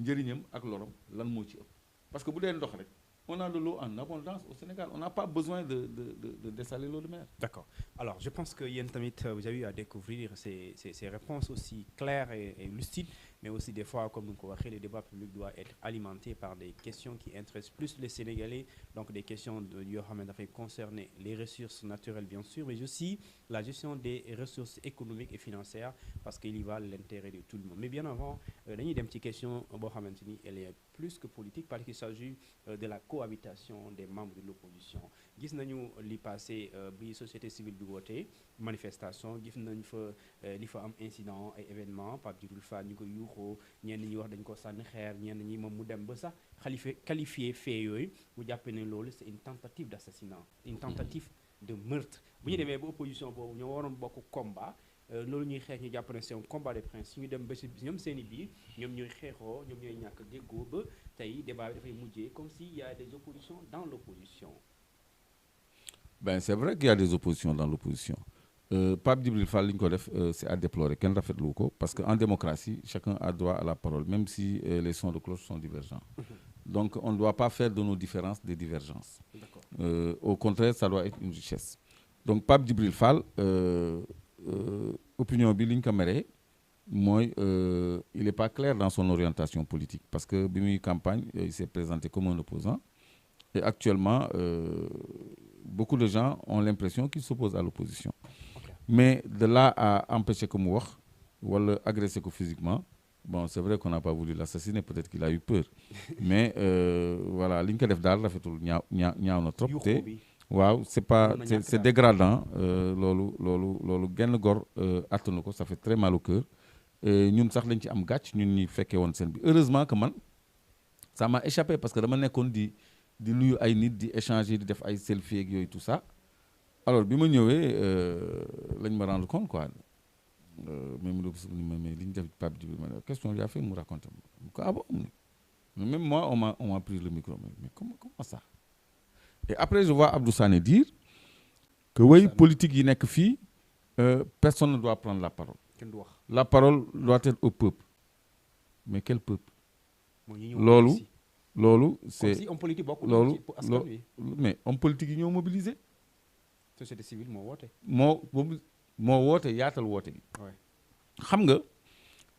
njëriñam ak lorom lan moo ci ëpp parce que bu dee ndox rek on a de l'eau en abondance au Sénégal on n'a pas besoin de dessaler l'eau de mer. D'accord. Alors, je pense que Yen Tamit, vous avez eu à découvrir ces réponses aussi claires et lucides, mais aussi des fois, comme nous l'avons dit, le débat public doit être alimenté par des questions qui intéressent plus les Sénégalais, donc des questions qui concernent les ressources naturelles, bien sûr, mais aussi la gestion des ressources économiques et financières, parce qu'il y va l'intérêt de tout le monde. Mais bien avant, il y a une petite question, elle est plus que politique, parce qu'il s'agit de la cohabitation des membres de l'opposition. Gis nañu li passé bi société civile bi wootee manifestation gis nañ fa li fa am incident ay événement Pape Djibril Fall ñu ko yuuxoo ñenn ñi wax dañ ko sànni xeer ñenn ñi moom mu dem ba sax qualifié fait yooyu mu jàppe ne loolu c'est une tentative d'assassinat une tentative de meurtre bu ñu demee ba opposition boobu ñoo waroon bokk combat loolu ñuy xeex ñu jàpp ne c'est un combat de principe ñu dem ba si ñoom seen i biir ñoom ñooy xeexoo ñoom ñooy ñàkk déggoo ba tey débat bi dafay mujjee comme s'il y a des oppositions dans l'opposition. Ben c'est vrai qu'il y a des oppositions dans l'opposition. Pape Djibril Fall li ñu ko def c'est à déplorer kenn rafetlu ko parce que en démocratie chacun a droit à la parole même si les sons de cloche sont divergents. Donc on ne doit pas faire de nos différences des divergences. Au contraire ça doit être une richesse. Donc Pape Djibril Fall opinion bi li ñu ko meree mooy il est pas clair dans son orientation politique parce que bi muy campagne il s'est présenté comme un opposant et actuellement beaucoup de gens ont l'impression qu'il s'oppose à l'opposition. Okay. Mais de là à empêcher que mu wax wala agresser ko physiquement bon c'est vrai qu'on n'a pas voulu l'assassiner peut-être qu'il a eu peur mais voilà li ñu ko def daal rafetul ñaaw na trop te waaw c'est dégradant loolu genn gor attanu ko ça fait très mal au cœur ñun sax lañ ci am gàcc ñun ñi fekkee woon scène bi heureusement que man ça m'a échappé parce que dama nekkoon di nuyu ay nit di échanger di def ay selfie ak yooyu tout ça alors bi ma ñëwee lañ ma rendre compte quoi même li ñu def Pape Djibril ma question bi yaa fait mu raconter ma ko ah bon même moi on m'a pris le micro mais comment ça et après je vois Abdou Sané dire que oui politique yi nekk fii personne ne doit prendre la parole la parole doit être au peuple mais quel peuple loolu c'est si homme politique bokk loolu pour askan wi mais homme politique yi ñoo mobilisé. société civile moo woote. moo woote yaatal woote bi. xam nga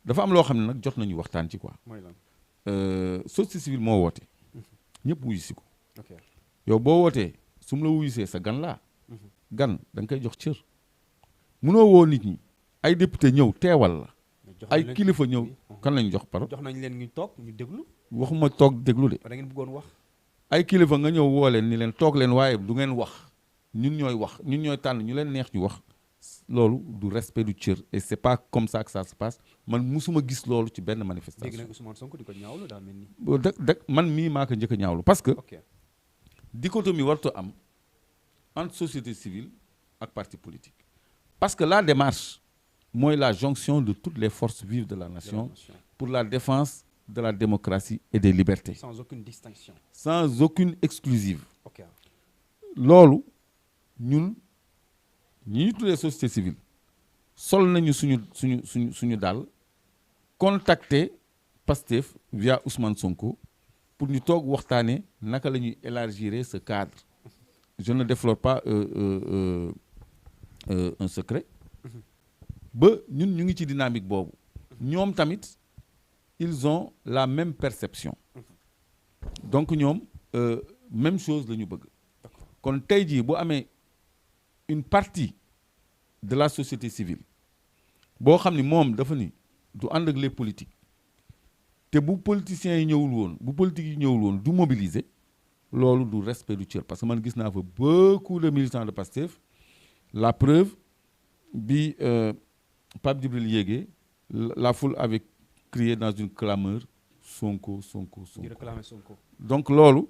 dafa am loo xam ne nag jot nañu waxtaan ci quoi. mooy lan. société civile moo woote. ñëpp wuyu si ko. yow boo wootee su mu la wuyusee sa gan laa. gan da nga koy jox cër. munoo woo nit ñi ay député ñëw teewal la. ay kilifa ñëw kan lañ jox parole. jox nañ leen ñu toog ñu déglu. waxuma toog déglu de. da ngeen bëggoon wax. ay kilifa nga ñëw woo leen ni leen toog leen waaye du ngeen wax ñun ñooy tànn ñu leen neex ñu wax loolu du respect du cër et c'est pas comme ça que ça se passe man musuma gis loolu ci benn manifestation. dégg nañ Ousmane Sonko di ko ñaawlu daal mel ni. man mii maa ko njëkk a ñaawlu parce que. dichotomie warut a am entre société civile ak parti politique. parce que la démarche mooy la jonction de toutes les forces vives de la nation pour la défense de la démocratie et des libertés. Sans aucune distinction. Sans aucune exclusive. Ok. loolu ñun ñi ñu tuddee société civile sol nañu suñu daal contacter Pastef via Ousmane Sonko pour ñu toog waxtaanee naka la ñuy élargir ce cadre. Je ne déflore pas un secret. ba ñun ñu ngi ci dynamique boobu. ñoom tamit. Ils ont la même perception. Donc ñoom même chose la ñu bëgg. kon tey jii bu amee une partie de la société civile boo xam ni moom dafa ni du ànd ak les politiques te bu politiciens yi ñëwul woon bu politique yi ñëwul woon du mobiliser loolu du respect du cër parce que man gis naa fa beaucoup de militants de Pastef la preuve bi Pape Djibril yéegee la foule avec crié dans une clameur Sonko. Donc loolu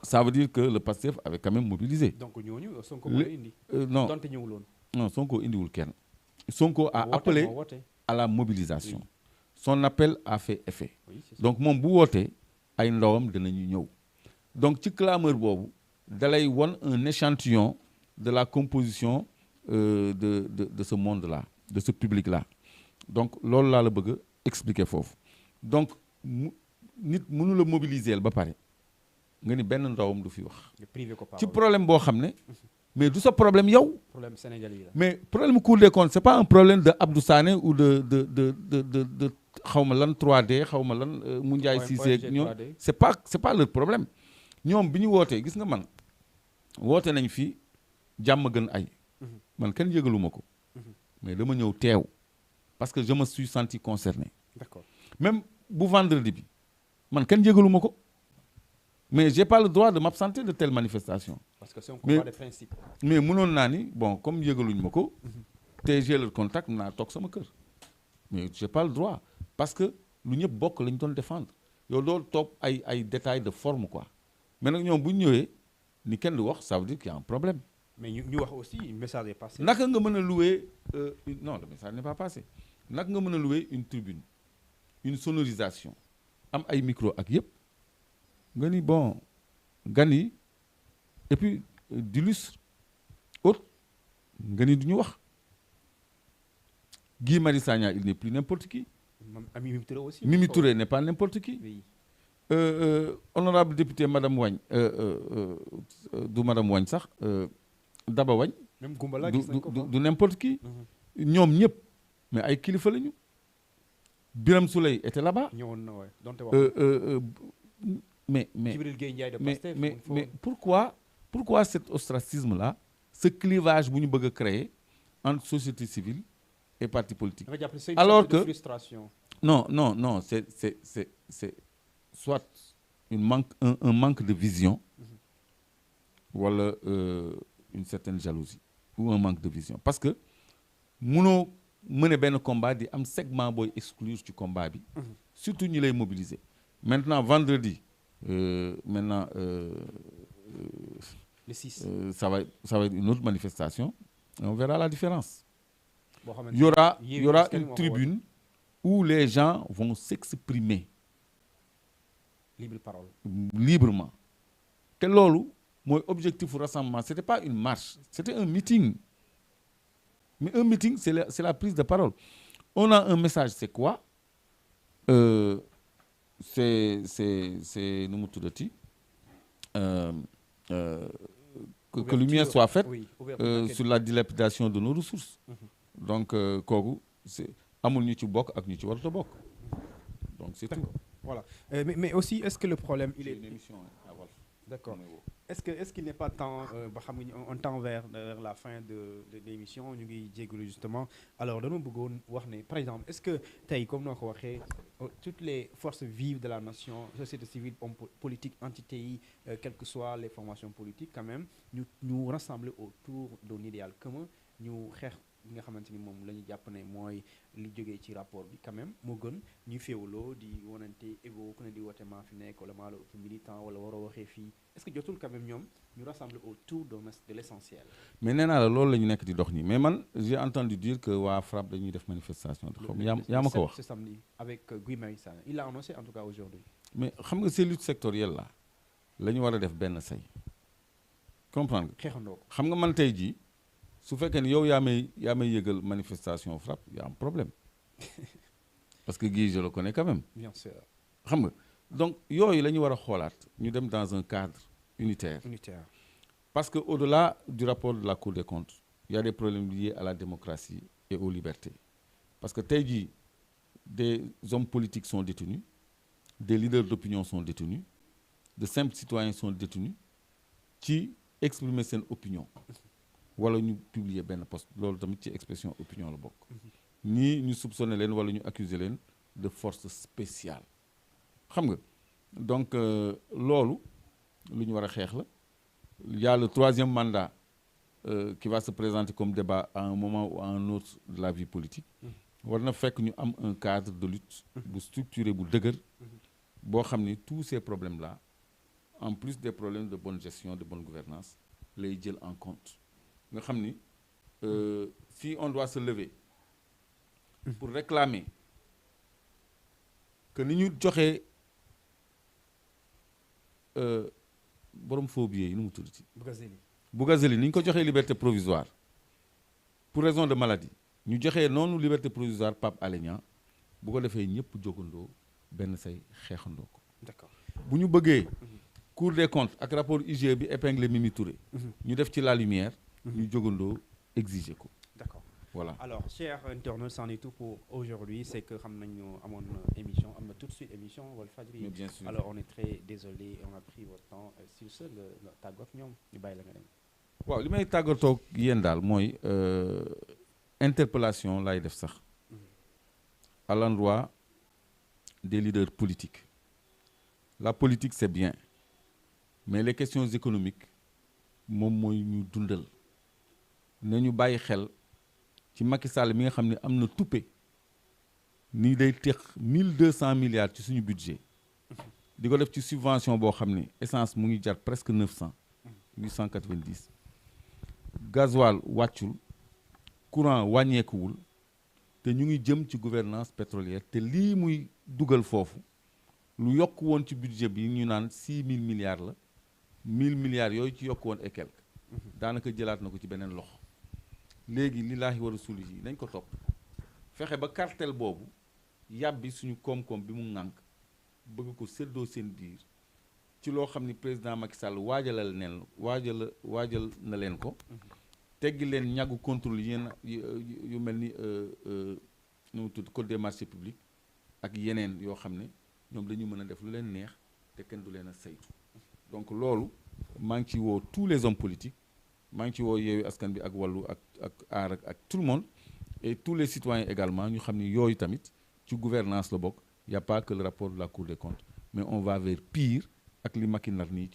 ça veut dire que le Pastef avait quand même mobilisé. Donc ñooñu Sonko moo indi. Non donte ñëwul woon. Non Sonko indiwul kenn. Sonko a appelé à la mobilisation. Oui. Son appel a fait effet. Oui, donc moom bu wootee ay ndawam dinañu ñëw. Donc ci clameur boobu dalay won un échantillon de la composition de ce monde-là, de ce public-là. Donc loolu laa la bëgg expliquer foofu donc nit mënu la mobiliser ba pare nga ni benn ndawam du fi wax. privé ko ci problème boo xam ne. mais du sa problème yow. problème sénégalais la. mais problème Cour des comptes c'est pas un problème de Abdou Sané ou de xaw ma lan 3D xaw ma lan Moundiaye Cissé ñoom c'est pas leur problème. ñoom bi ñu wootee gis nga man woote nañ fi jàmm gën ay. man kenn yëgaluma ko. mais dama ñëw teew. parce que je me suis senti concerné. D'accord. Même bu vendredi bi man kenn yëgaluma ko. mais j'ai pas le droit de m'absenter de telle manifestation. parce que c'est un combat de principe. mais mënoon naa ni bon comme yëgaluñ ma ko. te j'ai le contact naa toog sama kër. mais j'ai pas le droit parce que lu ñëpp bokk lañ doon défendre yow doo toog ay détails de forme quoi mais nag ñoom bu ñu ñëwee ni kenn du wax ça veut dire qu'il y a un problème. mais ñu wax aussi le message est passé. naka nga mën a louer non le message n'est pas passé naka nga mën a louer une tribune une sonorisation am ay micro ak yëpp nga ni bon gan yi et puis d'illustres autres nga ni du ñu wax Guy Marius Sagna il n'est plus n'importe qui. Mimi Touré aussi. Mimi Touré n'est pas n'importe qui. Oui. Honorable député madame Wagne du madame Wagne sax Daba Wagne. même Goumbala gis nañ ko du n'importe qui. ñoom ñëpp mais ay kilifa lañu. Birame Souleye était là-bas. ñëwoon na waay donte wax. mais Djibril Gueye Ndiaye de Pastef. mais pourquoi cet ostracisme là ce clivage bu ñu bëgg a créer entre société civile et parti politique. Alors que frustration. non c'est soit un manque de vision wala une certaine jalousie ou un manque de vision parce que mënoo mener benn combat di am segment booy exclure ci combat bi. surtout ñi lay mobiliser. maintenant vendredi maintenant. le 6. ça va être une autre manifestation et on verra la différence. Il y aura une tribune où les gens vont s'exprimer librement. te loolu mooy objectif du rassemblement c'était pas une marche c'était un meeting mais un meeting c'est la prise de parole. On a un message c'est quoi c'est nu mu tuddati que lumière soit faite sur la dilapidation de nos ressources. Donc kooku c'est amul ñu ci bokk ak ñu ci warut a bokk donc c'est tout. Voilà mais aussi est-ce que le problème il est une émission à Walf. D'accord. Est-ce qu'il n'est pas temps ba xam nga on tend vers la fin de l'émission ñu ngi jégalu justement alors dañoo bëggoon wax ne par exemple est-ce que tey comme noo ko waxee toutes les forces vives de la nation société civile hommes politiques entités yi quelles que soient les formations politiques quand même ñu rassembler autour d'un idéal commun ñu xeex li nga xamante ni moom la ñu jàpp ne mooy li jógee ci rapport bi quand même moo gën ñuy féewaloo di wonante ego ku ne di woote maa fi nekk wala maa la ëpp militant wala waroo waxee fii est-ce que jotul quand même ñoom ñu rassembler autour de l'essentiel. mais nee naa la loolu la ñu nekk di dox nii mais man j'ai entendu dire que waa FRAPP dañuy def manifestation. yaa ma ko wax ce samedi avec Guy Marius Sagna il l'a annoncé en tout cas aujourd'hui. mais xam nga ces luttes sectorielles là la ñu war a def benn say comprendre nga. xeexandoo ko xam nga man tey jii. su fekkee ne yow yaa may yëgal manifestation FRAPP y a un problème parce que Guy je le connais quand même. bien sûr. xam nga donc yooyu la ñu war a xoolaat ñu dem dans un cadre unitaire. parce que au-delà du rapport de la Cour des comptes il y a des problèmes liés à la démocratie et aux libertés parce que tey jii des hommes politiques sont détenus des leaders d'opinion sont détenus de simples citoyens sont détenus ci exprimer seen opinion. wala ñu publier benn post loolu tamit ci expression opinion la bokk. ñii ñu soupçonner leen wala ñu accuser leen de force spéciale. xam nga donc loolu lu ñu war a xeex la. Il y a le troisième mandat qui va se présenter comme débat à un moment ou à un autre de la vie politique. war na fekk ñu am un cadre de lutte. bu structuré bu dëgër. boo xam ni tous ces problèmes là en plus des problèmes de bonne gestion de bonne gouvernance lay jël en compte. nga xam ni si on doit se lever pour réclamer que ni ñu joxee borom faux billets yi nu mu tudd ci Bougazelli ni ñu ko joxee liberté provisoire pour raison de maladie ñu joxee noonu liberté provisoire Pape Alé Niang bu ko defee ñëpp jógandoo benn say xeexandoo ko. d'accord bu ñu bëggee Cour des comptes ak rapport IGE bi épinglé Mimi Touré. ñu def ci la lumière. ñu jógandoo exiger ko. d'accord voilà alors chers internautes, c'en est tout pour aujourd'hui. C'est que xam nañu amoon émission am na tout de suite émission Walfadjri. mais bien sûr alors on est très désolé on a pris votre temps sur ce nga tàggoo ak ñoom ñu bàyyi la nga dem. waaw li may tàggatoo ak yéen daal mooy interpellation laay def sax à l'endroit des leaders politiques. La politique c'est bien mais les questions économiques moom mooy ñu dundal nañu bàyyi xel ci Macky Sall mi nga xam ne am na tuppe ni day teq 1200 milliards ci suñu budget di ko def ci subvention boo xam ne essence mu ngi jar presque 900 890 gasoil wàccul courant wàññeekuwul te ñu ngi jëm ci gouvernance pétrolière te lii muy dugal foofu lu yokk woon ci budget bi ñu naan 6000 milliards la 1000 milliards yooyu ci yokk woon et quelque daanaka jëlaat na ko ci beneen loxo léegi lillaahi wa rasuuli yi nañ ko topp fexe ba cartel boobu yàbbi suñu koom-koom bi mu ŋànk bëgg ko séddoo seen biir ci loo xam ni président Macky Sall waajal na leen ko teggi leen ñàggu contrôle yenn yu mel ni nu mu tudd code des marchés publics ak yeneen yoo xam ne ñoom dañu mën a def lu leen neex te kenn du leen a saytu donc loolu maa ngi ci woo tous les hommes politiques maa ngi ci woo Yewwi Askan Wi ak Wallu ak Aar ak tout le monde et tous les citoyens également ñu xam ni yooyu tamit ci gouvernance la bokk y a pas que le rapport de la Cour des comptes mais on va vers pire ak li Macky nar nii ci